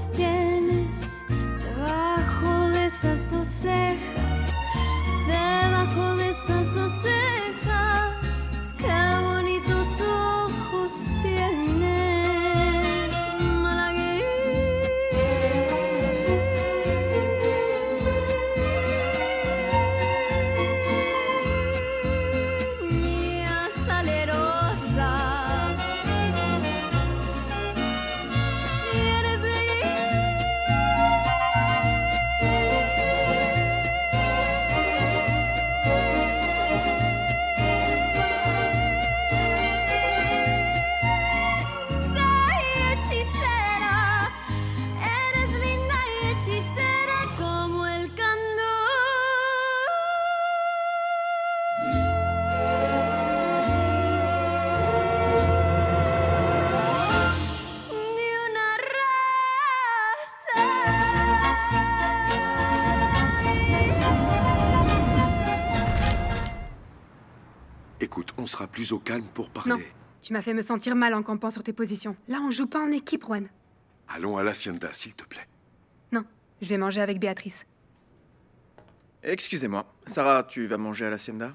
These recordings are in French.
ojos tienes debajo de esas dos cejas? Debajo de esas dos cejas, qué bonitos ojos tienes, malagueña salerosa. Y eres hechicera, eres linda y hechicera como el candor de una Écoute, on sera plus au calme pour parler. Non, tu m'as fait me sentir mal en campant sur tes positions. Là, on joue pas en équipe, Juan. Allons à l'hacienda, s'il te plaît. Non, je vais manger avec Béatrice. Excusez-moi, Sarah, tu vas manger à l'hacienda?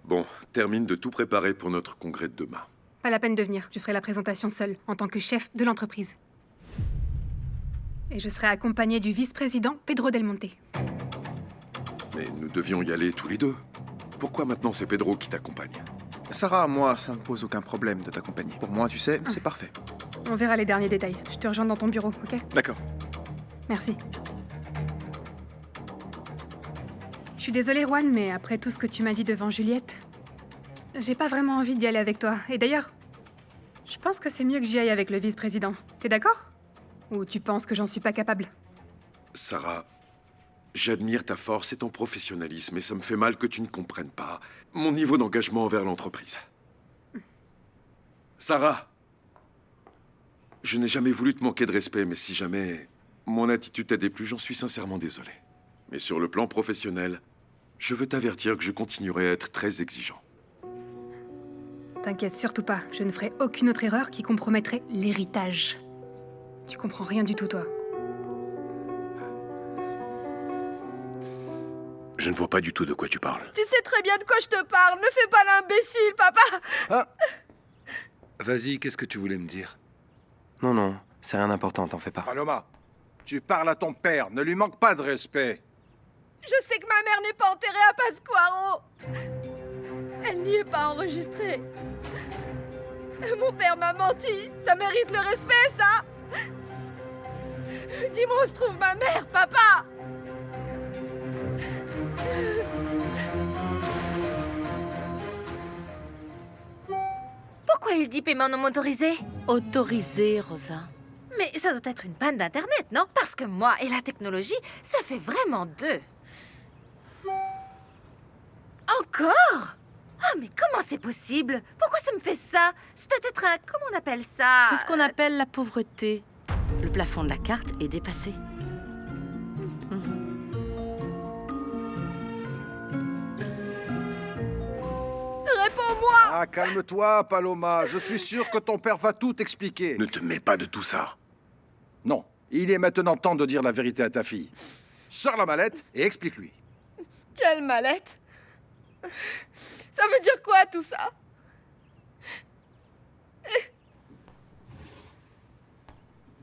Bon, termine de tout préparer pour notre congrès de demain. Pas la peine de venir, je ferai la présentation seule, en tant que chef de l'entreprise. Et je serai accompagnée du vice-président Pedro Del Monte. Mais nous devions y aller tous les deux. Pourquoi maintenant c'est Pedro qui t'accompagne? Sarah, moi, ça me pose aucun problème de t'accompagner. Pour moi, tu sais, c'est parfait. On verra les derniers détails. Je te rejoins dans ton bureau, ok? D'accord. Merci. Je suis désolée, Juan, mais après tout ce que tu m'as dit devant Juliette, j'ai pas vraiment envie d'y aller avec toi. Et d'ailleurs, je pense que c'est mieux que j'y aille avec le vice-président. T'es d'accord? Ou tu penses que j'en suis pas capable? Sarah, j'admire ta force et ton professionnalisme, et ça me fait mal que tu ne comprennes pas mon niveau d'engagement envers l'entreprise. Sarah, je n'ai jamais voulu te manquer de respect, mais si jamais mon attitude t'a déplu, j'en suis sincèrement désolé. Mais sur le plan professionnel, je veux t'avertir que je continuerai à être très exigeant. T'inquiète surtout pas, je ne ferai aucune autre erreur qui compromettrait l'héritage. Tu comprends rien du tout, toi. Je ne vois pas du tout de quoi tu parles. Tu sais très bien de quoi je te parle. Ne fais pas l'imbécile, papa. Vas-y, qu'est-ce que tu voulais me dire? Non, non, c'est rien d'important, t'en fais pas. Paloma, tu parles à ton père, ne lui manque pas de respect. Je sais que ma mère n'est pas enterrée à Pasquaro. Elle n'y est pas enregistrée. Mon père m'a menti. Ça mérite le respect, ça. Dis-moi où se trouve ma mère, papa. Pourquoi il dit paiement non motorisé? Autorisé, Rosa. Mais ça doit être une panne d'Internet, non? Parce que moi et la technologie, ça fait vraiment deux. Encore? Ah, mais comment c'est possible? Pourquoi ça me fait ça? C'est peut-être un... Comment on appelle ça? C'est ce qu'on appelle la pauvreté. Le plafond de la carte est dépassé. Réponds-moi. Ah, calme-toi, Paloma. Je suis sûr que ton père va tout expliquer. Ne te mêle pas de tout ça. Non, il est maintenant temps de dire la vérité à ta fille. Sors la mallette et explique-lui. Quelle mallette? Ça veut dire quoi, tout ça?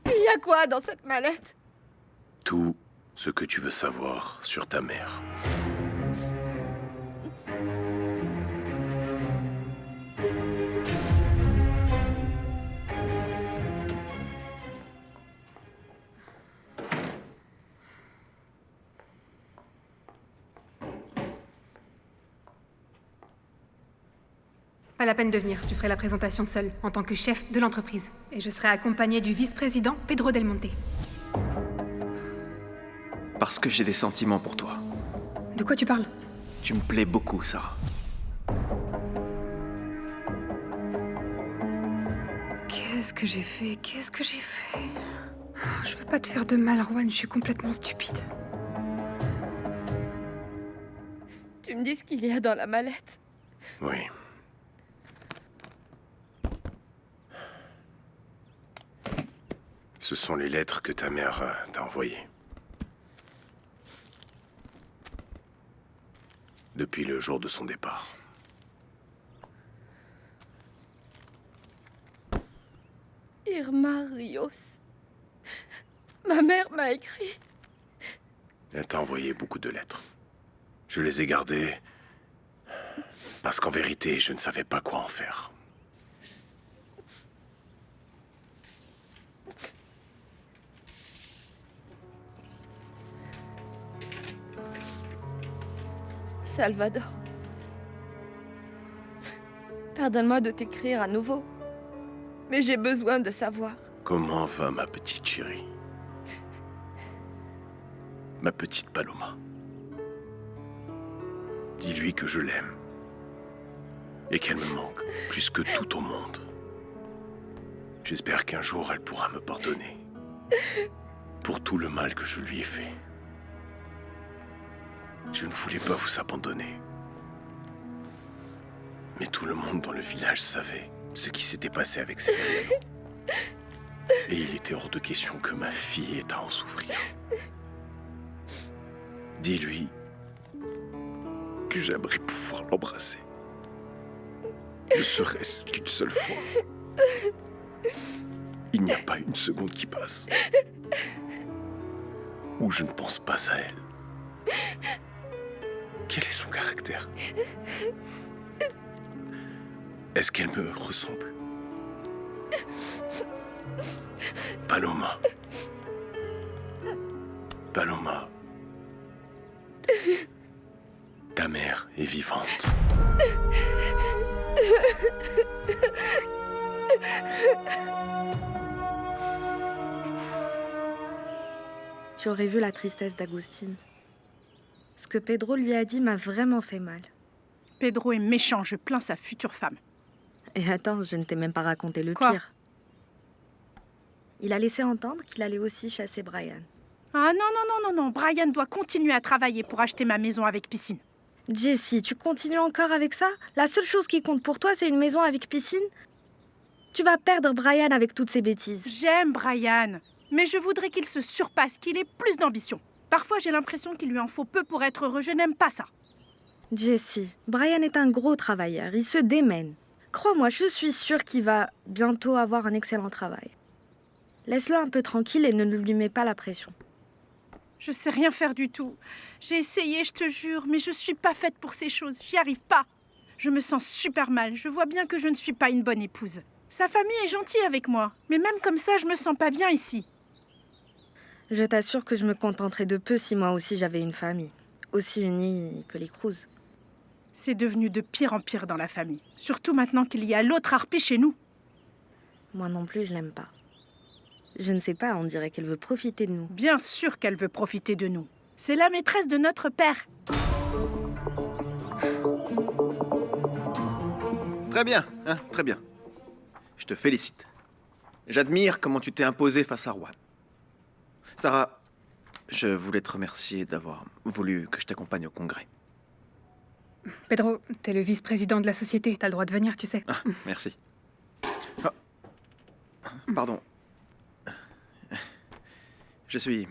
Il y a quoi dans cette mallette? Tout ce que tu veux savoir sur ta mère. Pas la peine de venir, je ferai la présentation seule, en tant que chef de l'entreprise. Et je serai accompagnée du vice-président Pedro Del Monte. Parce que j'ai des sentiments pour toi. De quoi tu parles? Tu me plais beaucoup, Sarah. Qu'est-ce que j'ai fait? Qu'est-ce que j'ai fait? Je veux pas te faire de mal, Juan, je suis complètement stupide. Tu me dis ce qu'il y a dans la mallette? Oui. Ce sont les lettres que ta mère t'a envoyées. Depuis le jour de son départ. Irma Rios. Ma mère m'a écrit. Elle t'a envoyé beaucoup de lettres. Je les ai gardées parce qu'en vérité, je ne savais pas quoi en faire. Salvador. Pardonne-moi de t'écrire à nouveau. Mais j'ai besoin de savoir. Comment va ma petite chérie? Ma petite Paloma. Dis-lui que je l'aime. Et qu'elle me manque plus que tout au monde. J'espère qu'un jour elle pourra me pardonner. Pour tout le mal que je lui ai fait. Je ne voulais pas vous abandonner. Mais tout le monde dans le village savait ce qui s'était passé avec Céline. Et il était hors de question que ma fille ait à en souffrir. Dis-lui que j'aimerais pouvoir l'embrasser. Ne serait-ce qu'une seule fois. Il n'y a pas une seconde qui passe où je ne pense pas à elle. Quel est son caractère? Est-ce qu'elle me ressemble? Paloma. Paloma. Ta mère est vivante. Tu aurais vu la tristesse d'Agustine. Ce que Pedro lui a dit m'a vraiment fait mal. Pedro est méchant, je plains sa future femme. Et attends, je ne t'ai même pas raconté le Quoi? pire. Il a laissé entendre qu'il allait aussi chasser Brian. Ah non, Brian doit continuer à travailler pour acheter ma maison avec piscine. Jessie, tu continues encore avec ça? La seule chose qui compte pour toi, c'est une maison avec piscine? Tu vas perdre Brian avec toutes ces bêtises. J'aime Brian, mais je voudrais qu'il se surpasse, qu'il ait plus d'ambition. Parfois, j'ai l'impression qu'il lui en faut peu pour être heureux. Je n'aime pas ça. Jessie, Brian est un gros travailleur, il se démène. Crois-moi, je suis sûre qu'il va bientôt avoir un excellent travail. Laisse-le un peu tranquille et ne lui mets pas la pression. Je sais rien faire du tout. J'ai essayé, je te jure, mais je suis pas faite pour ces choses. J'y arrive pas. Je me sens super mal. Je vois bien que je ne suis pas une bonne épouse. Sa famille est gentille avec moi, mais même comme ça, je me sens pas bien ici. Je t'assure que je me contenterais de peu si moi aussi j'avais une famille. Aussi unie que les Cruz. C'est devenu de pire en pire dans la famille. Surtout maintenant qu'il y a l'autre harpie chez nous. Moi non plus, je l'aime pas. Je ne sais pas, on dirait qu'elle veut profiter de nous. Bien sûr qu'elle veut profiter de nous. C'est la maîtresse de notre père. Très bien, hein, très bien. Je te félicite. J'admire comment tu t'es imposé face à Juan. Sarah, je voulais te remercier d'avoir voulu que je t'accompagne au congrès. Pedro, t'es le vice-président de la société. T'as le droit de venir, tu sais. Ah, merci. Ah. Pardon. Je suis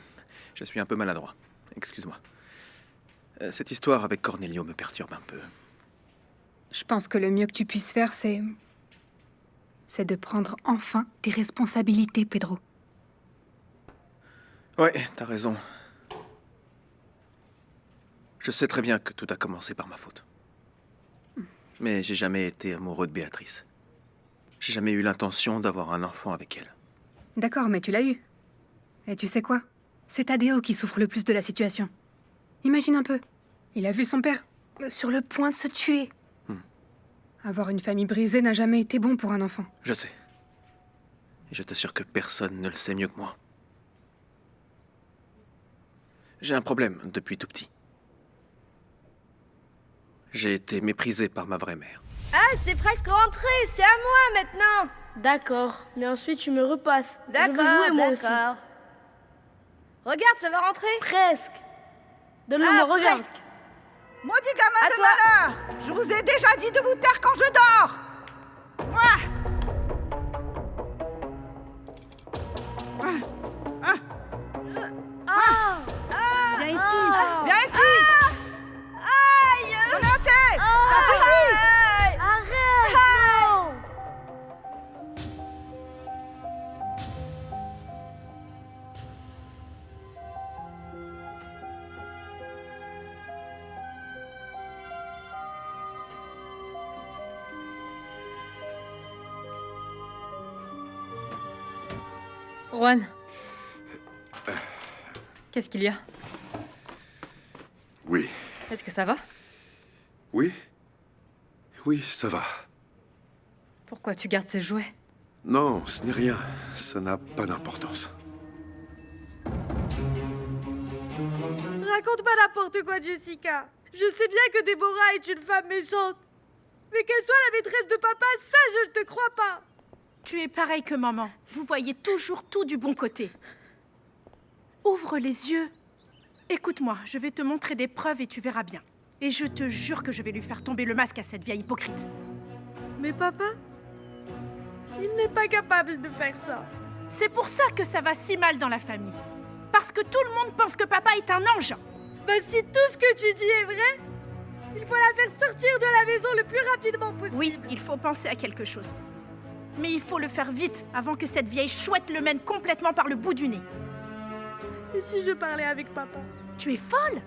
un peu maladroit. Excuse-moi. Cette histoire avec Cornelio me perturbe un peu. Je pense que le mieux que tu puisses faire, c'est de prendre enfin tes responsabilités, Pedro. Ouais, t'as raison. Je sais très bien que tout a commencé par ma faute. Mais j'ai jamais été amoureux de Béatrice. J'ai jamais eu l'intention d'avoir un enfant avec elle. D'accord, mais tu l'as eu. Et tu sais quoi? C'est Tadeo qui souffre le plus de la situation. Imagine un peu. Il a vu son père sur le point de se tuer. Avoir une famille brisée n'a jamais été bon pour un enfant. Je sais. Et je t'assure que personne ne le sait mieux que moi. J'ai un problème depuis tout petit. J'ai été méprisé par ma vraie mère. Ah, c'est presque rentré, c'est à moi maintenant. D'accord, mais ensuite tu me repasses. D'accord, Je veux jouer moi aussi. d'accord. Regarde, ça va rentrer. Presque. Donne-le moi, regarde. Presque. Maudit gamin À de toi. malheur! Je vous ai déjà dit de vous taire quand je dors! Ah! Juan. Qu'est-ce qu'il y a? Oui. Est-ce que ça va? Oui. Oui, ça va. Pourquoi tu gardes ces jouets? Non, ce n'est rien. Ça n'a pas d'importance. Raconte pas n'importe quoi, Jessica. Je sais bien que Déborah est une femme méchante. Mais qu'elle soit la maîtresse de papa, ça, je ne te crois pas. Tu es pareil que maman. Vous voyez toujours tout du bon côté. Ouvre les yeux. Écoute-moi, je vais te montrer des preuves et tu verras bien. Et je te jure que je vais lui faire tomber le masque à cette vieille hypocrite. Mais papa, il n'est pas capable de faire ça. C'est pour ça que ça va si mal dans la famille. Parce que tout le monde pense que papa est un ange. Bah si tout ce que tu dis est vrai, il faut la faire sortir de la maison le plus rapidement possible. Oui, il faut penser à quelque chose. Mais il faut le faire vite, avant que cette vieille chouette le mène complètement par le bout du nez. Et si je parlais avec papa? Tu es folle?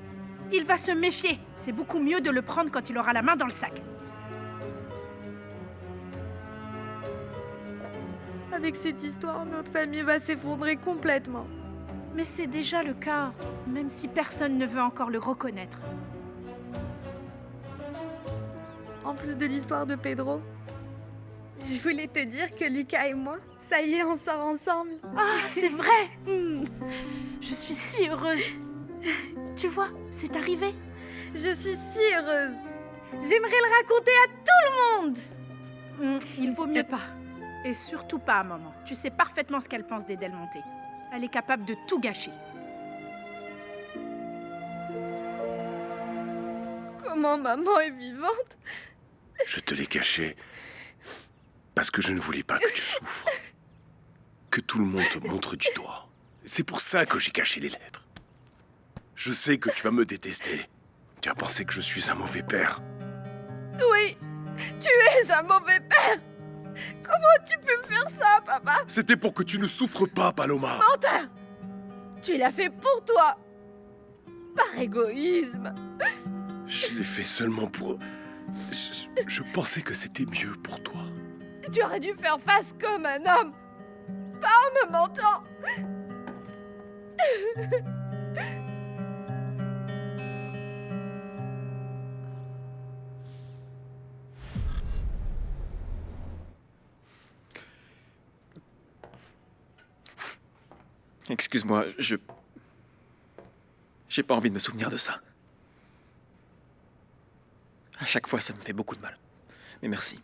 Il va se méfier. C'est beaucoup mieux de le prendre quand il aura la main dans le sac. Avec cette histoire, notre famille va s'effondrer complètement. Mais c'est déjà le cas, même si personne ne veut encore le reconnaître. En plus de l'histoire de Pedro, je voulais te dire que Lucas et moi, ça y est, on sort ensemble. Ah, c'est vrai. Je suis si heureuse. Tu vois, c'est arrivé. Je suis si heureuse. J'aimerais le raconter à tout le monde. Il vaut mieux pas. Et surtout pas à maman. Tu sais parfaitement ce qu'elle pense des Del Monte. Elle est capable de tout gâcher. Comment maman est vivante? Je te l'ai caché parce que je ne voulais pas que tu souffres. Que tout le monde te montre du doigt. C'est pour ça que j'ai caché les lettres. Je sais que tu vas me détester. Tu as pensé que je suis un mauvais père. Oui, tu es un mauvais père. Comment tu peux me faire ça, papa? C'était pour que tu ne souffres pas, Paloma. Menteur! Tu l'as fait pour toi. Par égoïsme. Je l'ai fait seulement pour... Je pensais que c'était mieux pour toi. Tu aurais dû faire face comme un homme. Pas en me mentant. Excuse-moi, j'ai pas envie de me souvenir de ça. À chaque fois, ça me fait beaucoup de mal. Mais merci.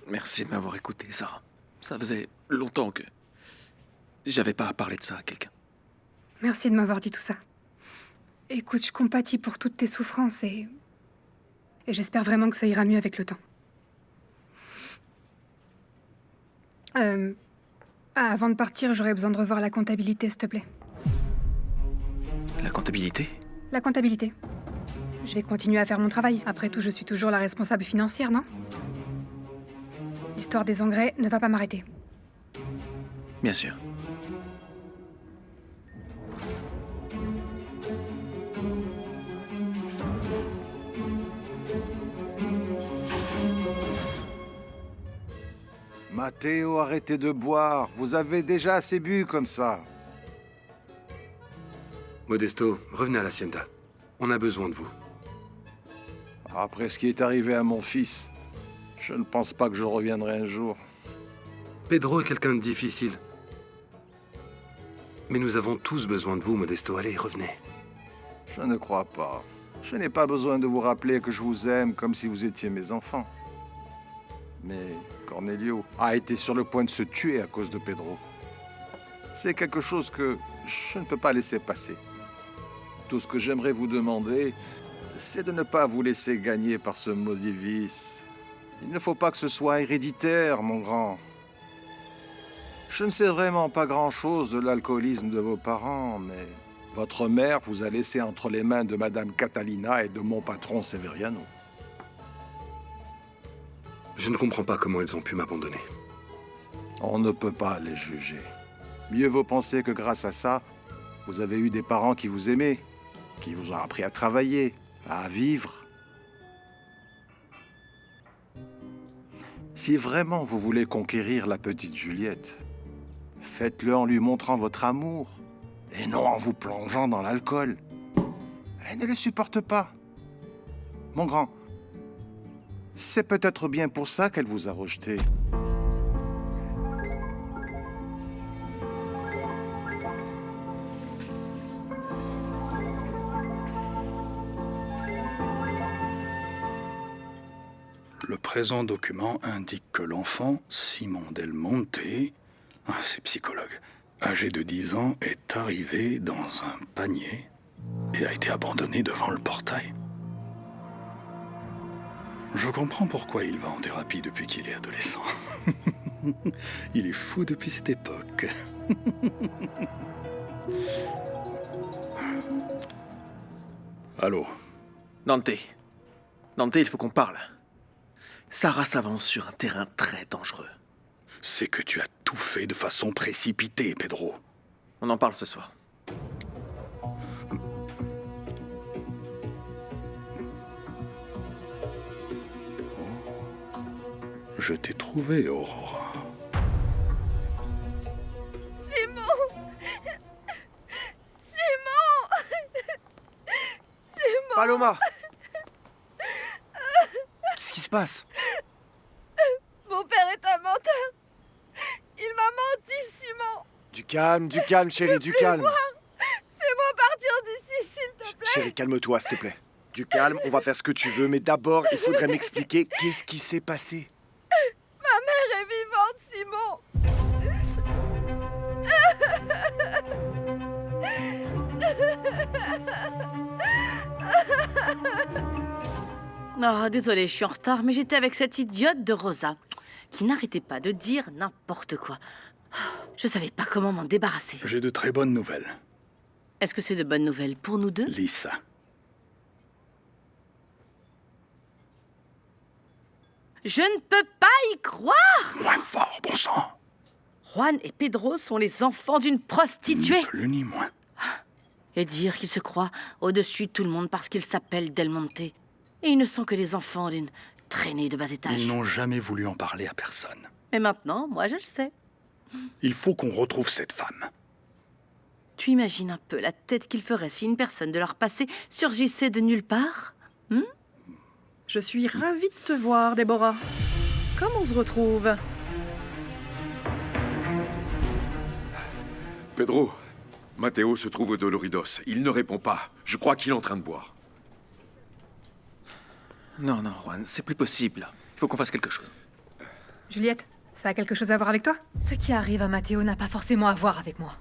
Merci de m'avoir écouté, Sarah. Ça faisait longtemps que j'avais pas à parler de ça à quelqu'un. Merci de m'avoir dit tout ça. Écoute, je compatis pour toutes tes souffrances et j'espère vraiment que ça ira mieux avec le temps. Avant de partir, j'aurais besoin de revoir la comptabilité, s'il te plaît. La comptabilité? La comptabilité. Je vais continuer à faire mon travail. Après tout, je suis toujours la responsable financière, non? L'histoire des engrais ne va pas m'arrêter. Bien sûr. Matteo, arrêtez de boire. Vous avez déjà assez bu comme ça. Modesto, revenez à l'hacienda. On a besoin de vous. Après ce qui est arrivé à mon fils, je ne pense pas que je reviendrai un jour. Pedro est quelqu'un de difficile. Mais nous avons tous besoin de vous, Modesto. Allez, revenez. Je ne crois pas. Je n'ai pas besoin de vous rappeler que je vous aime comme si vous étiez mes enfants. Mais Cornelio a été sur le point de se tuer à cause de Pedro. C'est quelque chose que je ne peux pas laisser passer. Tout ce que j'aimerais vous demander, c'est de ne pas vous laisser gagner par ce maudit vice. Il ne faut pas que ce soit héréditaire, mon grand. Je ne sais vraiment pas grand-chose de l'alcoolisme de vos parents, mais votre mère vous a laissé entre les mains de Madame Catalina et de mon patron Severiano. Je ne comprends pas comment ils ont pu m'abandonner. On ne peut pas les juger. Mieux vaut penser que grâce à ça, vous avez eu des parents qui vous aimaient, qui vous ont appris à travailler, à vivre. Si vraiment vous voulez conquérir la petite Juliette, Faites-le en lui montrant votre amour, et non en vous plongeant dans l'alcool. Elle ne le supporte pas. Mon grand, c'est peut-être bien pour ça qu'elle vous a rejeté. Le présent document indique que l'enfant, Simon Del Monte, c'est psychologue, âgé de 10 ans, est arrivé dans un panier et a été abandonné devant le portail. Je comprends pourquoi il va en thérapie depuis qu'il est adolescent. Il est fou depuis cette époque. Allô? Dante. Dante, il faut qu'on parle. Sarah s'avance sur un terrain très dangereux. C'est que tu as tout fait de façon précipitée, Pedro. On en parle ce soir. Je t'ai trouvé, Aurora. Simon! Simon! Paloma! Qu'est-ce qui se passe? Mon père est un menteur! Il m'a menti, Simon! Du calme, chérie, du calme. Fais-moi partir d'ici, s'il te plaît! Chérie, calme-toi, s'il te plaît. Du calme, on va faire ce que tu veux, mais d'abord, il faudrait m'expliquer qu'est-ce qui s'est passé. Ma mère est vivante, Simon! Oh, désolée, je suis en retard, mais j'étais avec cette idiote de Rosa, qui n'arrêtait pas de dire n'importe quoi. Je savais pas comment m'en débarrasser. J'ai de très bonnes nouvelles. Est-ce que c'est de bonnes nouvelles pour nous deux? Lisa. Je ne peux pas y croire! Moins fort, bon sang! Juan et Pedro sont les enfants d'une prostituée. Ni plus ni moins. Et dire qu'ils se croient au-dessus de tout le monde parce qu'ils s'appellent Del Monte. Et ils ne sont que les enfants d'une traînée de bas étage. Ils n'ont jamais voulu en parler à personne. Mais maintenant, moi je le sais. Il faut qu'on retrouve cette femme. Tu imagines un peu la tête qu'ils feraient si une personne de leur passé surgissait de nulle part? Je suis ravie de te voir, Déborah. Comment on se retrouve? Pedro, Matteo se trouve au Doloridos. Il ne répond pas. Je crois qu'il est en train de boire. Non, Juan, c'est plus possible. Il faut qu'on fasse quelque chose. Juliette, ça a quelque chose à voir avec toi? Ce qui arrive à Matteo n'a pas forcément à voir avec moi.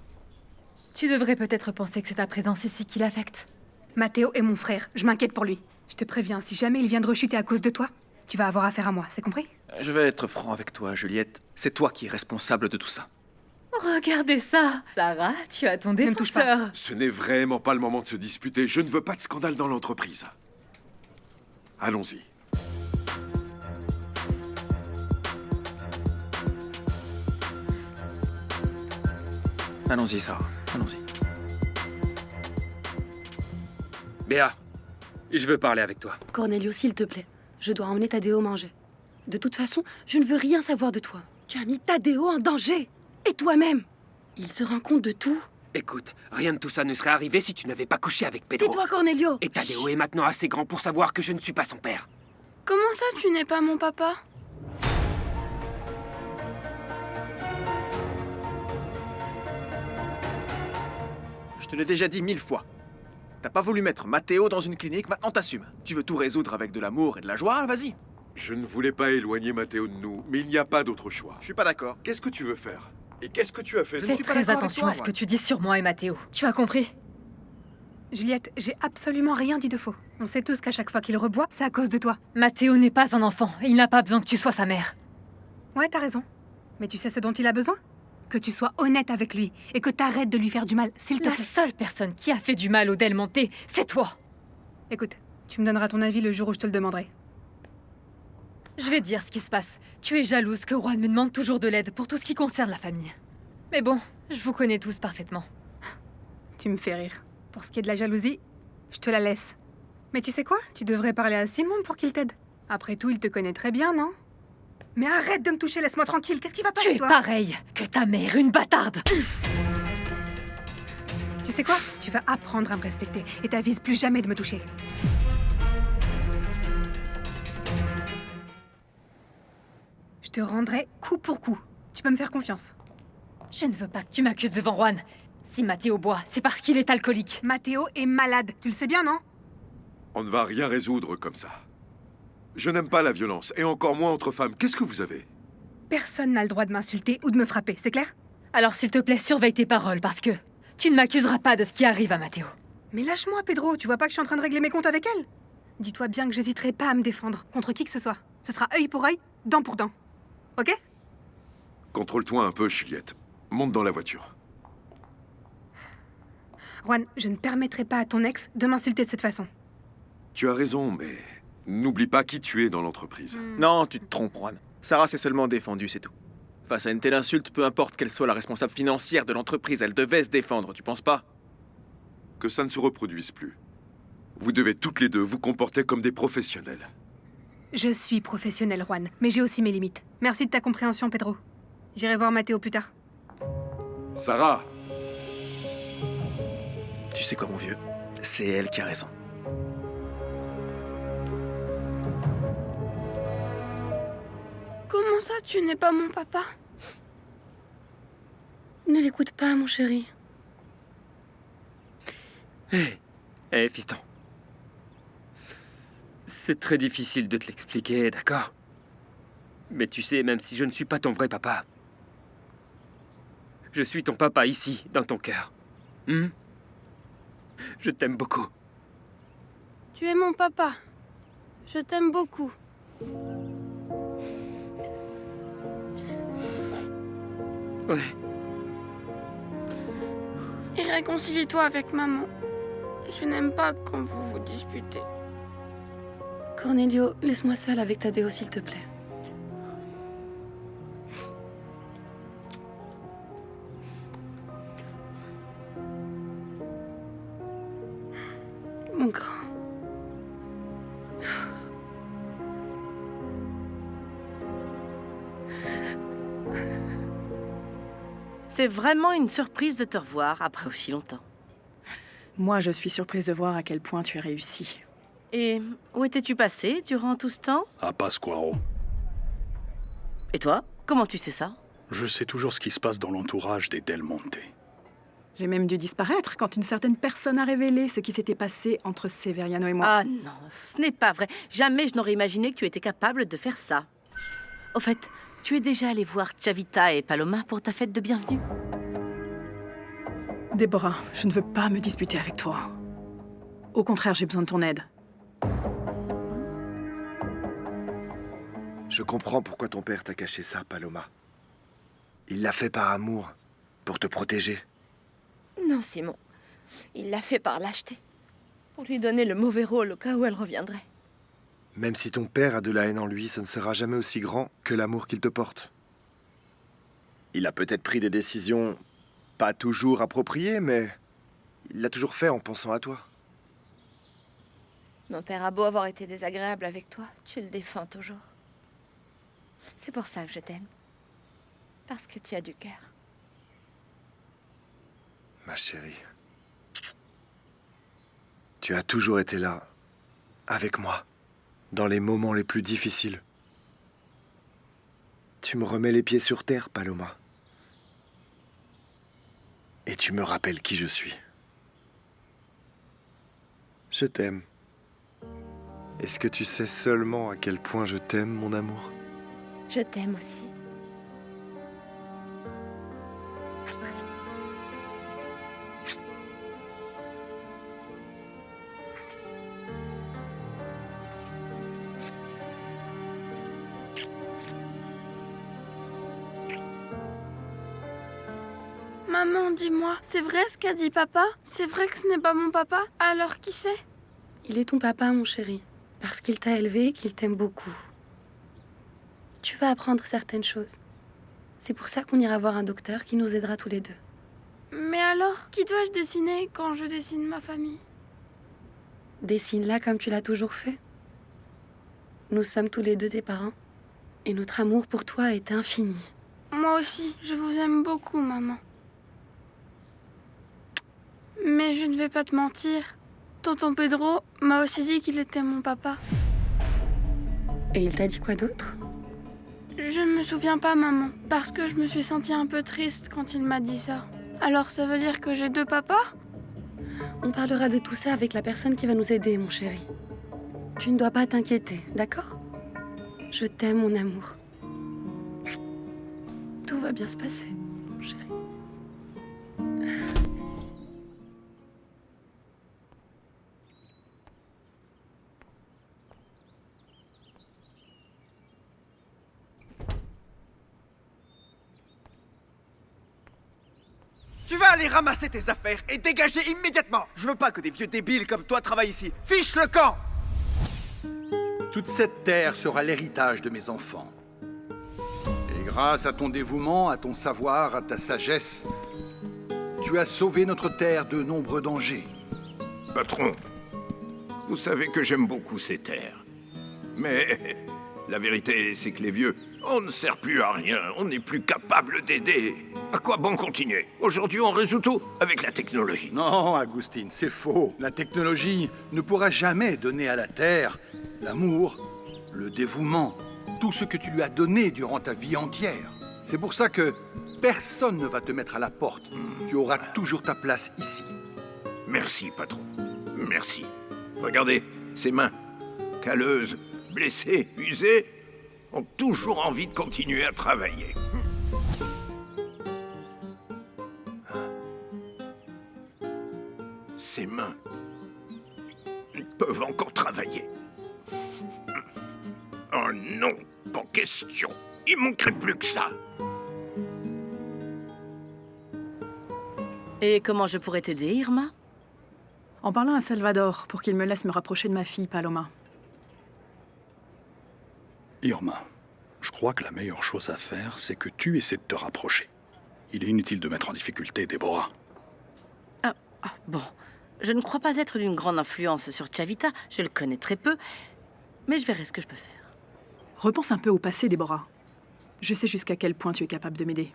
Tu devrais peut-être penser que c'est ta présence ici qui l'affecte. Matteo est mon frère, je m'inquiète pour lui. Je te préviens, si jamais il vient de rechuter à cause de toi, tu vas avoir affaire à moi, c'est compris? Je vais être franc avec toi, Juliette. C'est toi qui es responsable de tout ça. Regardez ça! Sarah, tu as ton défenseur. Ce n'est vraiment pas le moment de se disputer. Je ne veux pas de scandale dans l'entreprise. Allons-y. Allons-y, Sarah. Allons-y. Béa, je veux parler avec toi. Cornelio, s'il te plaît, je dois emmener Tadeo manger. De toute façon, je ne veux rien savoir de toi. Tu as mis Tadeo en danger. Et toi-même. Il se rend compte de tout. Écoute, rien de tout ça ne serait arrivé si tu n'avais pas couché avec Pedro. Tais-toi, Cornelio. Et Tadeo est maintenant assez grand pour savoir que je ne suis pas son père. Comment ça, tu n'es pas mon papa? Je te l'ai déjà dit 1000 fois. T'as pas voulu mettre Matteo dans une clinique, maintenant t'assumes. Tu veux tout résoudre avec de l'amour et de la joie, vas-y. Je ne voulais pas éloigner Matteo de nous, mais il n'y a pas d'autre choix. Je suis pas d'accord. Qu'est-ce que tu veux faire? Et qu'est-ce que tu as fait? Fais très attention à ce que tu dis sur moi et Matteo. Tu as compris? Juliette, j'ai absolument rien dit de faux. On sait tous qu'à chaque fois qu'il reboit, c'est à cause de toi. Matteo n'est pas un enfant et il n'a pas besoin que tu sois sa mère. Ouais, t'as raison. Mais tu sais ce dont il a besoin? Que tu sois honnête avec lui et que t'arrêtes de lui faire du mal, s'il te plaît. La seule personne qui a fait du mal au Del Monte, c'est toi. Écoute, tu me donneras ton avis le jour où je te le demanderai. Je vais te dire ce qui se passe. Tu es jalouse que Juan me demande toujours de l'aide pour tout ce qui concerne la famille. Mais bon, je vous connais tous parfaitement. Tu me fais rire. Pour ce qui est de la jalousie, je te la laisse. Mais tu sais quoi? Tu devrais parler à Simon pour qu'il t'aide. Après tout, il te connaît très bien, non? Mais arrête de me toucher, laisse-moi tranquille. Qu'est-ce qui va pas Tu chez es toi? pareil que ta mère, une bâtarde. Tu sais quoi? Tu vas apprendre à me respecter et t'avises plus jamais de me toucher. Je te rendrai coup pour coup. Tu peux me faire confiance. Je ne veux pas que tu m'accuses devant Juan. Si Mathéo boit, c'est parce qu'il est alcoolique. Mathéo est malade, tu le sais bien, non? On ne va rien résoudre comme ça. Je n'aime pas la violence, et encore moins entre femmes. Qu'est-ce que vous avez? Personne n'a le droit de m'insulter ou de me frapper, c'est clair? Alors s'il te plaît, surveille tes paroles, parce que tu ne m'accuseras pas de ce qui arrive à Mathéo. Mais lâche-moi, Pedro, tu vois pas que je suis en train de régler mes comptes avec elle? Dis-toi bien que j'hésiterai pas à me défendre contre qui que ce soit. Ce sera œil pour œil, dent pour dent. Ok? Contrôle-toi un peu, Juliette. Monte dans la voiture. Juan, je ne permettrai pas à ton ex de m'insulter de cette façon. Tu as raison, mais n'oublie pas qui tu es dans l'entreprise. Non, tu te trompes, Juan. Sarah s'est seulement défendue, c'est tout. Face à une telle insulte, peu importe qu'elle soit la responsable financière de l'entreprise, elle devait se défendre, tu penses pas? Que ça ne se reproduise plus. Vous devez toutes les deux vous comporter comme des professionnels. Je suis professionnelle, Juan, mais j'ai aussi mes limites. Merci de ta compréhension, Pedro. J'irai voir Mathéo plus tard. Sarah! Tu sais quoi, mon vieux? C'est elle qui a raison. Comment ça, tu n'es pas mon papa? Ne l'écoute pas, mon chéri. Hé, fiston. C'est très difficile de te l'expliquer, d'accord? Mais tu sais, même si je ne suis pas ton vrai papa, je suis ton papa ici, dans ton cœur. Je t'aime beaucoup. Tu es mon papa. Je t'aime beaucoup. Ouais. Et réconcilie-toi avec maman. Je n'aime pas quand vous vous disputez. Cornelio, laisse-moi seule avec Tadeo, s'il te plaît. Mon grand. C'est vraiment une surprise de te revoir après aussi longtemps. Moi, je suis surprise de voir à quel point tu as réussi. Et où étais-tu passé durant tout ce temps? À Pasquaro. Et toi? Comment tu sais ça? Je sais toujours ce qui se passe dans l'entourage des Del Monte. J'ai même dû disparaître quand une certaine personne a révélé ce qui s'était passé entre Severiano et moi. Ah non, ce n'est pas vrai. Jamais je n'aurais imaginé que tu étais capable de faire ça. Au fait, tu es déjà allé voir Chavita et Paloma pour ta fête de bienvenue? Déborah, je ne veux pas me disputer avec toi. Au contraire, j'ai besoin de ton aide. Je comprends pourquoi ton père t'a caché ça, Paloma. Il l'a fait par amour, pour te protéger. Non, Simon. Il l'a fait par lâcheté. Pour lui donner le mauvais rôle au cas où elle reviendrait. Même si ton père a de la haine en lui, ce ne sera jamais aussi grand que l'amour qu'il te porte. Il a peut-être pris des décisions pas toujours appropriées, mais il l'a toujours fait en pensant à toi. Mon père a beau avoir été désagréable avec toi, tu le défends toujours. C'est pour ça que je t'aime. Parce que tu as du cœur. Ma chérie, tu as toujours été là, avec moi, dans les moments les plus difficiles. Tu me remets les pieds sur terre, Paloma. Et tu me rappelles qui je suis. Je t'aime. Est-ce que tu sais seulement à quel point je t'aime, mon amour? Je t'aime aussi. Maman, dis-moi, c'est vrai ce qu'a dit papa? C'est vrai que ce n'est pas mon papa? Alors qui c'est? Il est ton papa, mon chéri. Parce qu'il t'a élevé et qu'il t'aime beaucoup. Tu vas apprendre certaines choses. C'est pour ça qu'on ira voir un docteur qui nous aidera tous les deux. Mais alors, qui dois-je dessiner quand je dessine ma famille? Dessine-la comme tu l'as toujours fait. Nous sommes tous les deux tes parents. Et notre amour pour toi est infini. Moi aussi, je vous aime beaucoup, maman. Mais je ne vais pas te mentir. Tonton Pedro m'a aussi dit qu'il était mon papa. Et il t'a dit quoi d'autre? Je ne me souviens pas, maman, parce que je me suis sentie un peu triste quand il m'a dit ça. Alors ça veut dire que j'ai 2 papas? On parlera de tout ça avec la personne qui va nous aider, mon chéri. Tu ne dois pas t'inquiéter, d'accord? Je t'aime, mon amour. Tout va bien se passer, mon chéri. Tu vas aller ramasser tes affaires et dégager immédiatement. Je veux pas que des vieux débiles comme toi travaillent ici. Fiche le camp! Toute cette terre sera l'héritage de mes enfants. Et grâce à ton dévouement, à ton savoir, à ta sagesse, tu as sauvé notre terre de nombreux dangers. Patron, vous savez que j'aime beaucoup ces terres. Mais la vérité, c'est que les vieux, on ne sert plus à rien, on n'est plus capable d'aider. À quoi bon continuer? Aujourd'hui, on résout tout avec la technologie. Non, Agustin, c'est faux. La technologie ne pourra jamais donner à la terre l'amour, le dévouement, tout ce que tu lui as donné durant ta vie entière. C'est pour ça que personne ne va te mettre à la porte. Tu auras toujours ta place ici. Merci, patron. Merci. Regardez, ces mains, calleuses, blessées, usées, ont toujours envie de continuer à travailler. Ces mains peuvent encore travailler. Oh non, pas question. Il manquerait plus que ça. Et comment je pourrais t'aider, Irma? En parlant à Salvador pour qu'il me laisse me rapprocher de ma fille, Paloma. Irma, je crois que la meilleure chose à faire, c'est que tu essaies de te rapprocher. Il est inutile de mettre en difficulté Déborah. Bon, je ne crois pas être d'une grande influence sur Chavita, je le connais très peu, mais je verrai ce que je peux faire. Repense un peu au passé, Déborah. Je sais jusqu'à quel point tu es capable de m'aider.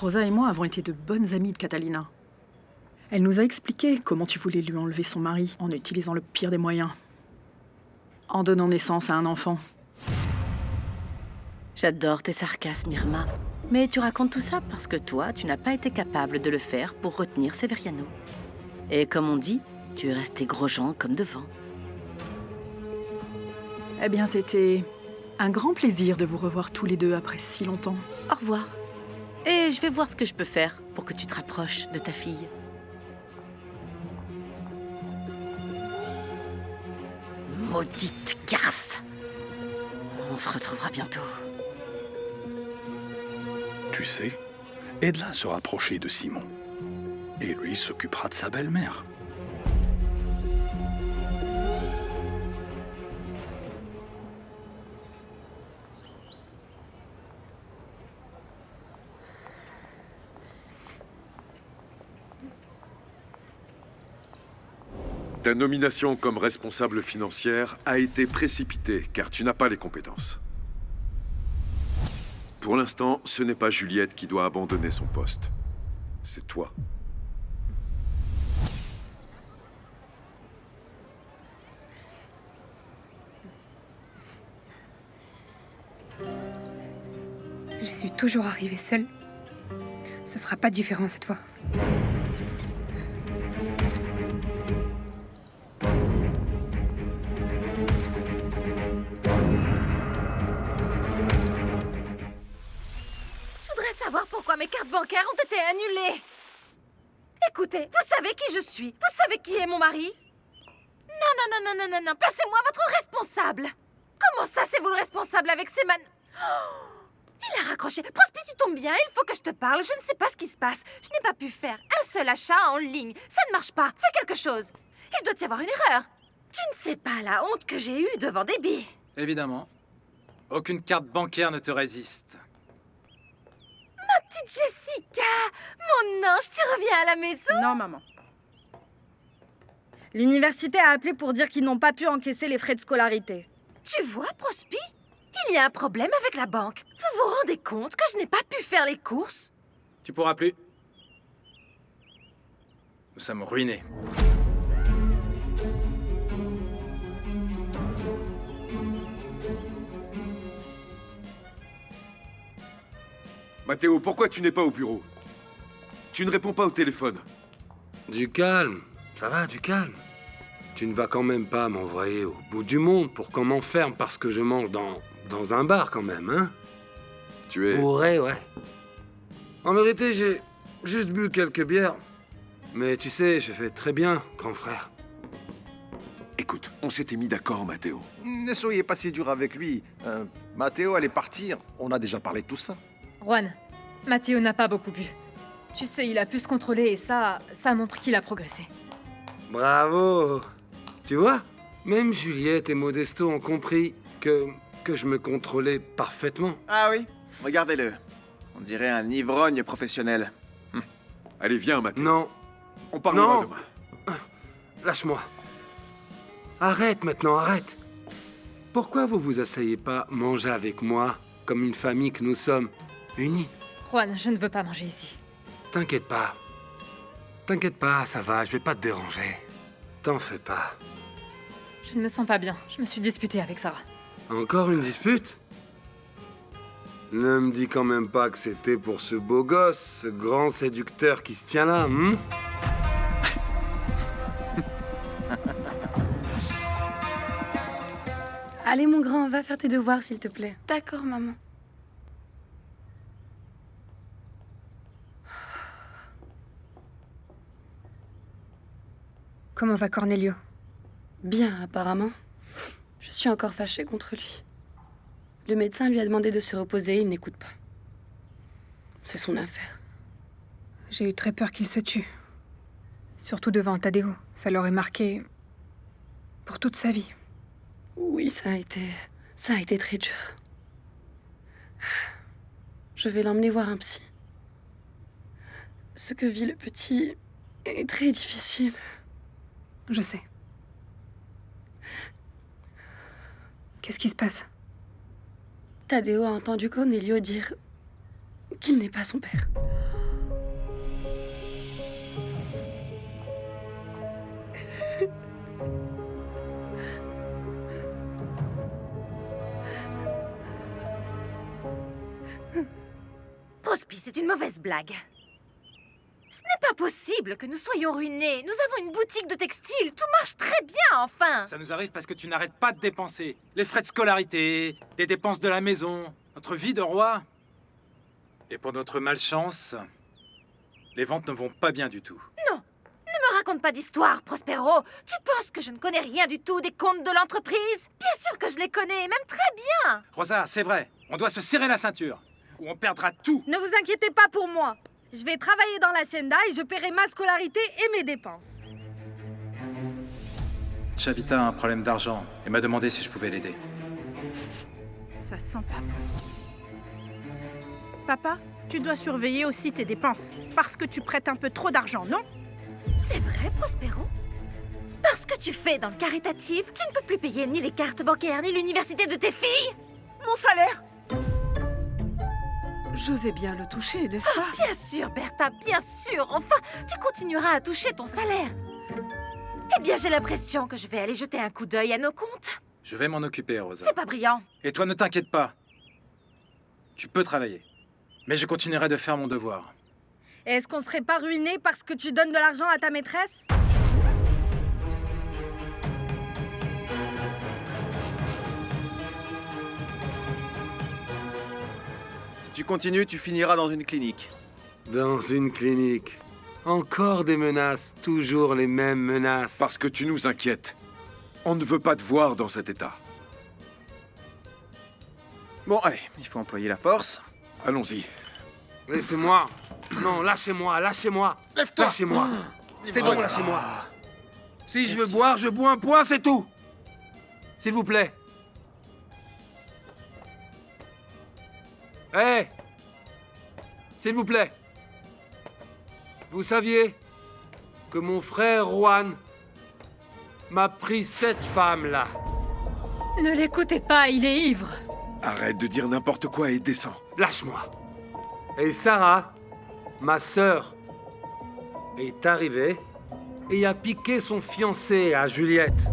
Rosa et moi avons été de bonnes amies de Catalina. Elle nous a expliqué comment tu voulais lui enlever son mari en utilisant le pire des moyens. En donnant naissance à un enfant. J'adore tes sarcasmes, Irma. Mais tu racontes tout ça parce que toi, tu n'as pas été capable de le faire pour retenir Severiano. Et comme on dit, tu es resté gros-jean comme devant. Eh bien, c'était un grand plaisir de vous revoir tous les deux après si longtemps. Au revoir. Et je vais voir ce que je peux faire pour que tu te rapproches de ta fille. Maudite garce! On se retrouvera bientôt. Tu sais, aide-la à se rapprocher de Simon. Et lui s'occupera de sa belle-mère. Ta nomination comme responsable financière a été précipitée car tu n'as pas les compétences. Pour l'instant, ce n'est pas Juliette qui doit abandonner son poste. C'est toi. Je suis toujours arrivée seule. Ce sera pas différent cette fois. Savoir pourquoi mes cartes bancaires ont été annulées. Écoutez, vous savez qui je suis? Vous savez qui est mon mari? Non, passez-moi votre responsable. Comment ça, c'est vous le responsable avec ces Il a raccroché. Prospi, tu tombes bien, il faut que je te parle. Je ne sais pas ce qui se passe. Je n'ai pas pu faire un seul achat en ligne. Ça ne marche pas. Fais quelque chose. Il doit y avoir une erreur. Tu ne sais pas la honte que j'ai eue devant Debbie. Évidemment. Aucune carte bancaire ne te résiste. Ma petite Jessica! Mon ange, tu reviens à la maison? Non, maman. L'université a appelé pour dire qu'ils n'ont pas pu encaisser les frais de scolarité. Tu vois, Prospi? Il y a un problème avec la banque. Vous vous rendez compte que je n'ai pas pu faire les courses? Tu pourras plus. Nous sommes ruinés. Matteo, pourquoi tu n'es pas au bureau? Tu ne réponds pas au téléphone. Du calme, ça va, du calme. Tu ne vas quand même pas m'envoyer au bout du monde pour qu'on m'enferme parce que je mange dans un bar quand même, hein? Tu es... Bourré, ouais. En vérité, j'ai juste bu quelques bières. Mais tu sais, je fais très bien, grand frère. Écoute, on s'était mis d'accord, Matteo. Ne soyez pas si dur avec lui. Matteo allait partir. On a déjà parlé de tout ça. Juan, Matteo n'a pas beaucoup bu. Tu sais, il a pu se contrôler et ça montre qu'il a progressé. Bravo! Tu vois, même Juliette et Modesto ont compris que je me contrôlais parfaitement. Ah oui, regardez-le. On dirait un ivrogne professionnel. Allez, viens, Matteo. Non. On parlera demain. Lâche-moi. Arrête maintenant, arrête. Pourquoi vous vous asseyez pas manger avec moi, comme une famille que nous sommes, unis? Juan, je ne veux pas manger ici. T'inquiète pas. T'inquiète pas, ça va, je vais pas te déranger. T'en fais pas. Je ne me sens pas bien. Je me suis disputée avec Sarah. Encore une dispute? Ne me dis quand même pas que c'était pour ce beau gosse, ce grand séducteur qui se tient là, Allez, mon grand, va faire tes devoirs, s'il te plaît. D'accord, maman. Comment va Cornelio? Bien, apparemment. Je suis encore fâchée contre lui. Le médecin lui a demandé de se reposer, il n'écoute pas. C'est son affaire. J'ai eu très peur qu'il se tue. Surtout devant Tadeo. Ça l'aurait marqué pour toute sa vie. Oui, ça a été très dur. Je vais l'emmener voir un psy. Ce que vit le petit est très difficile. Je sais. Qu'est-ce qui se passe? Tadeo a entendu Cornelio dire qu'il n'est pas son père. Prospi, c'est une mauvaise blague. Ce n'est pas possible que nous soyons ruinés. Nous avons une boutique de textile. Tout marche très bien, enfin. Ça nous arrive parce que tu n'arrêtes pas de dépenser. Les frais de scolarité, les dépenses de la maison, notre vie de roi. Et pour notre malchance, les ventes ne vont pas bien du tout. Non, ne me raconte pas d'histoire, Prospero. Tu penses que je ne connais rien du tout des comptes de l'entreprise? Bien sûr que je les connais, même très bien. Rosa, c'est vrai. On doit se serrer la ceinture, ou on perdra tout. Ne vous inquiétez pas pour moi. Je vais travailler dans l'hacienda et je paierai ma scolarité et mes dépenses. Chavita a un problème d'argent et m'a demandé si je pouvais l'aider. Ça sent pas bon. Papa, tu dois surveiller aussi tes dépenses. Parce que tu prêtes un peu trop d'argent, non? C'est vrai, Prospero? Parce que tu fais dans le caritatif, tu ne peux plus payer ni les cartes bancaires ni l'université de tes filles? Mon salaire! Je vais bien le toucher, n'est-ce pas? Bien sûr, Bertha, bien sûr. Enfin, tu continueras à toucher ton salaire. Eh bien, j'ai l'impression que je vais aller jeter un coup d'œil à nos comptes. Je vais m'en occuper, Rosa. C'est pas brillant. Et toi, ne t'inquiète pas. Tu peux travailler. Mais je continuerai de faire mon devoir. Est-ce qu'on serait pas ruiné parce que tu donnes de l'argent à ta maîtresse? Si tu continues, tu finiras dans une clinique. Dans une clinique. Encore des menaces, toujours les mêmes menaces. Parce que tu nous inquiètes. On ne veut pas te voir dans cet état. Bon, allez, il faut employer la force. Allons-y. Laissez-moi. Non, lâchez-moi, lâchez-moi. Lève-toi. Lâchez-moi. C'est bon, lâchez-moi. Si je veux boire, je bois un point, c'est tout. S'il vous plaît. Hé! S'il vous plaît. Vous saviez que mon frère Juan m'a pris cette femme-là. Ne l'écoutez pas, il est ivre. Arrête de dire n'importe quoi et descends. Lâche-moi. Et Sarah, ma sœur, est arrivée et a piqué son fiancé à Juliette.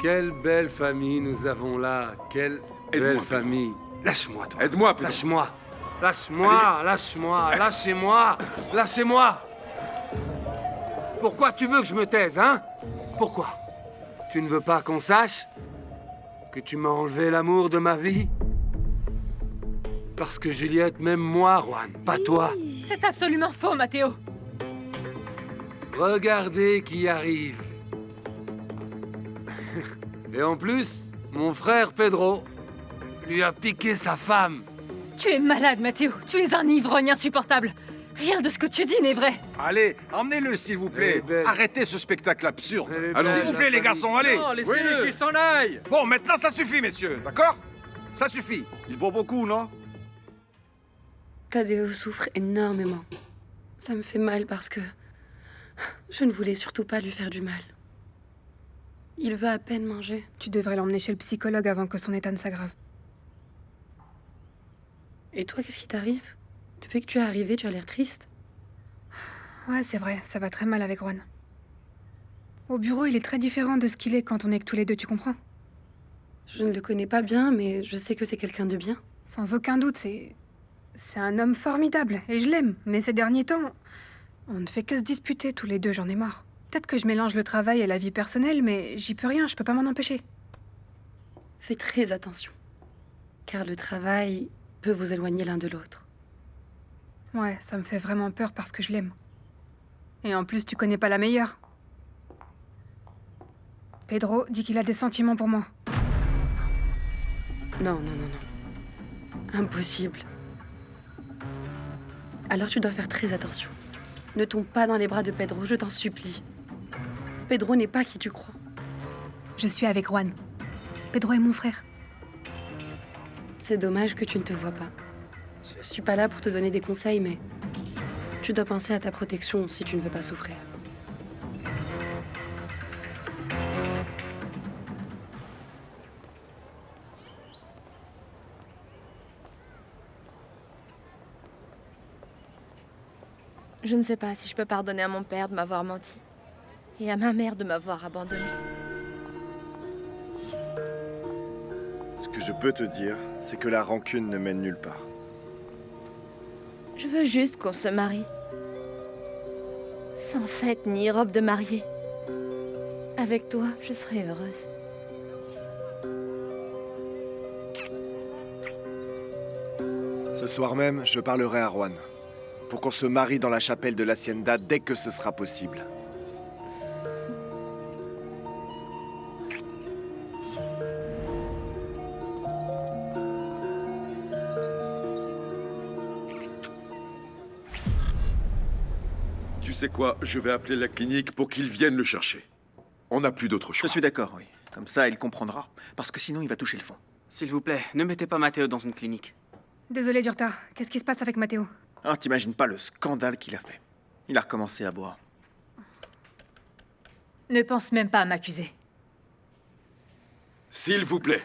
Quelle belle famille nous avons là. Quelle belle famille. Lâche-moi, toi. Aide-moi, Pedro. Lâche-moi. Lâche-moi, lâche-moi, lâchez-moi. Lâchez-moi. Pourquoi tu veux que je me taise, hein? Pourquoi? Tu ne veux pas qu'on sache que tu m'as enlevé l'amour de ma vie? Parce que Juliette m'aime moi, Juan, pas toi. C'est absolument faux, Matteo. Regardez qui arrive. Et en plus, mon frère Pedro lui a piqué sa femme. Tu es malade, Matteo. Tu es un ivrogne insupportable. Rien de ce que tu dis n'est vrai. Allez, emmenez-le, s'il vous plaît. Arrêtez ce spectacle absurde. Allons-y. S'il vous plaît, les garçons, allez. Non, laissez-le, qu'il s'en aille. Bon, maintenant, ça suffit, messieurs, d'accord? Ça suffit. Il boit beaucoup, non? Tadeo souffre énormément. Ça me fait mal parce que je ne voulais surtout pas lui faire du mal. Il veut à peine manger. Tu devrais l'emmener chez le psychologue avant que son état ne s'aggrave. Et toi, qu'est-ce qui t'arrive? Depuis que tu es arrivé, tu as l'air triste. Ouais, c'est vrai, ça va très mal avec Juan. Au bureau, il est très différent de ce qu'il est quand on est que tous les deux, tu comprends? Je ne le connais pas bien, mais je sais que c'est quelqu'un de bien. Sans aucun doute, c'est un homme formidable, et je l'aime. Mais ces derniers temps, on ne fait que se disputer tous les deux, j'en ai marre. Peut-être que je mélange le travail et la vie personnelle, mais j'y peux rien, je peux pas m'en empêcher. Fais très attention, car le travail peut vous éloigner l'un de l'autre. Ouais, ça me fait vraiment peur parce que je l'aime. Et en plus, tu connais pas la meilleure. Pedro dit qu'il a des sentiments pour moi. Non, non, non, non. Impossible. Alors tu dois faire très attention. Ne tombe pas dans les bras de Pedro, je t'en supplie. Pedro n'est pas qui tu crois. Je suis avec Juan. Pedro est mon frère. C'est dommage que tu ne te vois pas. Je suis pas là pour te donner des conseils, mais tu dois penser à ta protection si tu ne veux pas souffrir. Je ne sais pas si je peux pardonner à mon père de m'avoir menti. Et à ma mère de m'avoir abandonnée. Ce que je peux te dire, c'est que la rancune ne mène nulle part. Je veux juste qu'on se marie. Sans fête ni robe de mariée. Avec toi, je serai heureuse. Ce soir même, je parlerai à Juan. Pour qu'on se marie dans la chapelle de l'Hacienda dès que ce sera possible. Tu sais quoi? Je vais appeler la clinique pour qu'ils viennent le chercher. On n'a plus d'autre choix. Je suis d'accord, oui. Comme ça, il comprendra. Parce que sinon, il va toucher le fond. S'il vous plaît, ne mettez pas Matteo dans une clinique. Désolée du retard. Qu'est-ce qui se passe avec Matteo? Ah, t'imagines pas le scandale qu'il a fait. Il a recommencé à boire. Ne pense même pas à m'accuser. S'il vous plaît,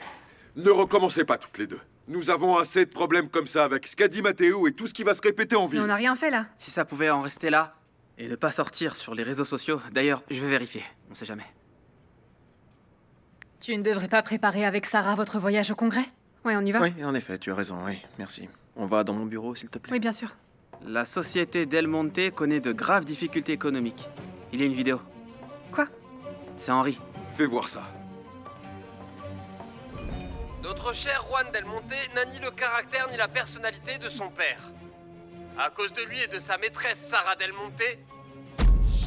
ne recommencez pas toutes les deux. Nous avons assez de problèmes comme ça avec ce qu'a dit Matteo et tout ce qui va se répéter en ville. Mais on n'a rien fait là. Si ça pouvait en rester là et ne pas sortir sur les réseaux sociaux. D'ailleurs, je vais vérifier. On sait jamais. Tu ne devrais pas préparer avec Sarah votre voyage au congrès? Ouais, on y va? Oui, en effet, tu as raison, oui, merci. On va dans mon bureau, s'il te plaît. Oui, bien sûr. La société Del Monte connaît de graves difficultés économiques. Il y a une vidéo. Quoi? C'est Henri. Fais voir ça. Notre cher Juan Del Monte n'a ni le caractère ni la personnalité de son père. À cause de lui et de sa maîtresse Sarah Del Monte,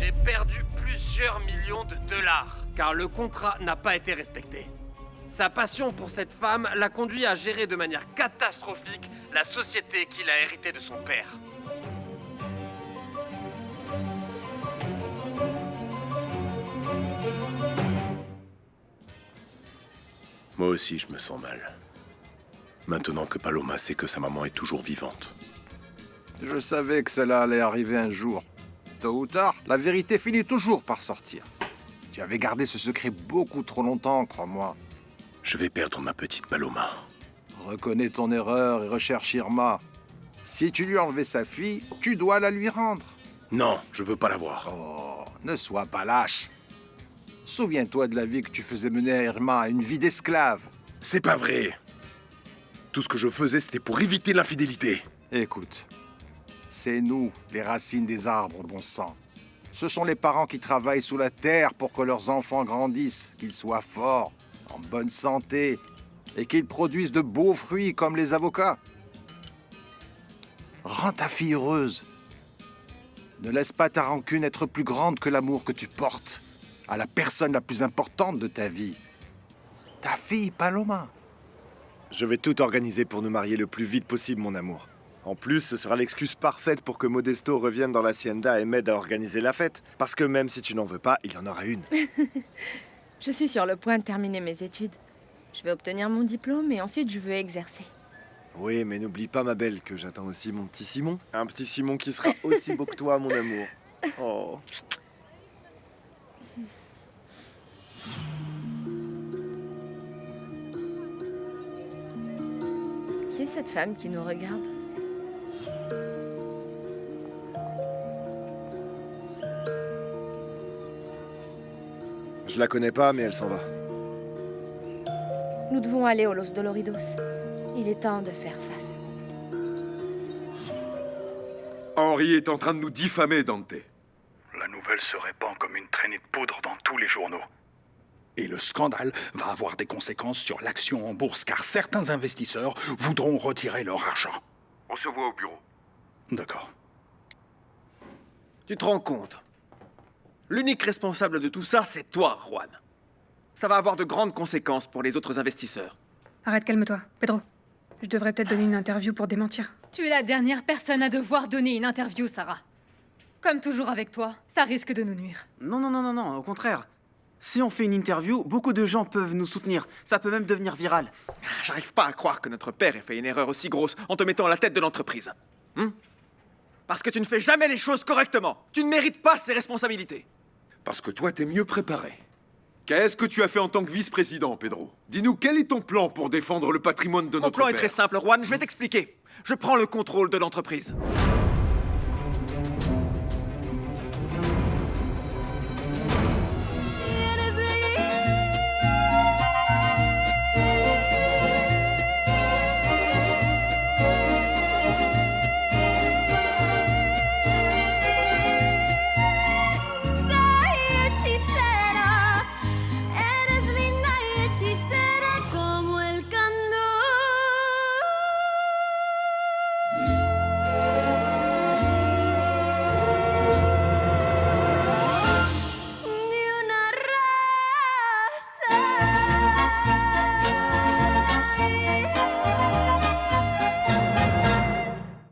j'ai perdu plusieurs millions de dollars, car le contrat n'a pas été respecté. Sa passion pour cette femme l'a conduit à gérer de manière catastrophique la société qu'il a héritée de son père. Moi aussi, je me sens mal. Maintenant que Paloma sait que sa maman est toujours vivante. Je savais que cela allait arriver un jour. Tôt ou tard, la vérité finit toujours par sortir. Tu avais gardé ce secret beaucoup trop longtemps, crois-moi. Je vais perdre ma petite Paloma. Reconnais ton erreur et recherche Irma. Si tu lui as enlevé sa fille, tu dois la lui rendre. Non, je veux pas la voir. Oh, ne sois pas lâche. Souviens-toi de la vie que tu faisais mener à Irma, une vie d'esclave. C'est pas vrai. Tout ce que je faisais, c'était pour éviter l'infidélité. Écoute, c'est nous, les racines des arbres, bon sang. Ce sont les parents qui travaillent sous la terre pour que leurs enfants grandissent, qu'ils soient forts, en bonne santé, et qu'ils produisent de beaux fruits comme les avocats. Rends ta fille heureuse. Ne laisse pas ta rancune être plus grande que l'amour que tu portes à la personne la plus importante de ta vie. Ta fille, Paloma. Je vais tout organiser pour nous marier le plus vite possible, mon amour. En plus, ce sera l'excuse parfaite pour que Modesto revienne dans l'hacienda et m'aide à organiser la fête. Parce que même si tu n'en veux pas, il y en aura une. Je suis sur le point de terminer mes études. Je vais obtenir mon diplôme et ensuite je veux exercer. Oui, mais n'oublie pas, ma belle, que j'attends aussi mon petit Simon. Un petit Simon qui sera aussi beau que toi, mon amour. Oh. Qui est cette femme qui nous regarde? Je la connais pas, mais elle s'en va. Nous devons aller au Los Doloridos. Il est temps de faire face. Henri est en train de nous diffamer, Dante. La nouvelle se répand comme une traînée de poudre dans tous les journaux. Et le scandale va avoir des conséquences sur l'action en bourse, car certains investisseurs voudront retirer leur argent. On se voit au bureau. D'accord. Tu te rends compte? L'unique responsable de tout ça, c'est toi, Juan. Ça va avoir de grandes conséquences pour les autres investisseurs. Arrête, calme-toi. Pedro, je devrais peut-être donner une interview pour démentir. Tu es la dernière personne à devoir donner une interview, Sarah. Comme toujours avec toi, ça risque de nous nuire. Non, au contraire. Si on fait une interview, beaucoup de gens peuvent nous soutenir. Ça peut même devenir viral. J'arrive pas à croire que notre père ait fait une erreur aussi grosse en te mettant à la tête de l'entreprise. Parce que tu ne fais jamais les choses correctement. Tu ne mérites pas ces responsabilités. Parce que toi, t'es mieux préparé. Qu'est-ce que tu as fait en tant que vice-président, Pedro? Dis-nous, quel est ton plan pour défendre le patrimoine de notre père? Mon plan est très simple, Juan. Je vais t'expliquer. Je prends le contrôle de l'entreprise.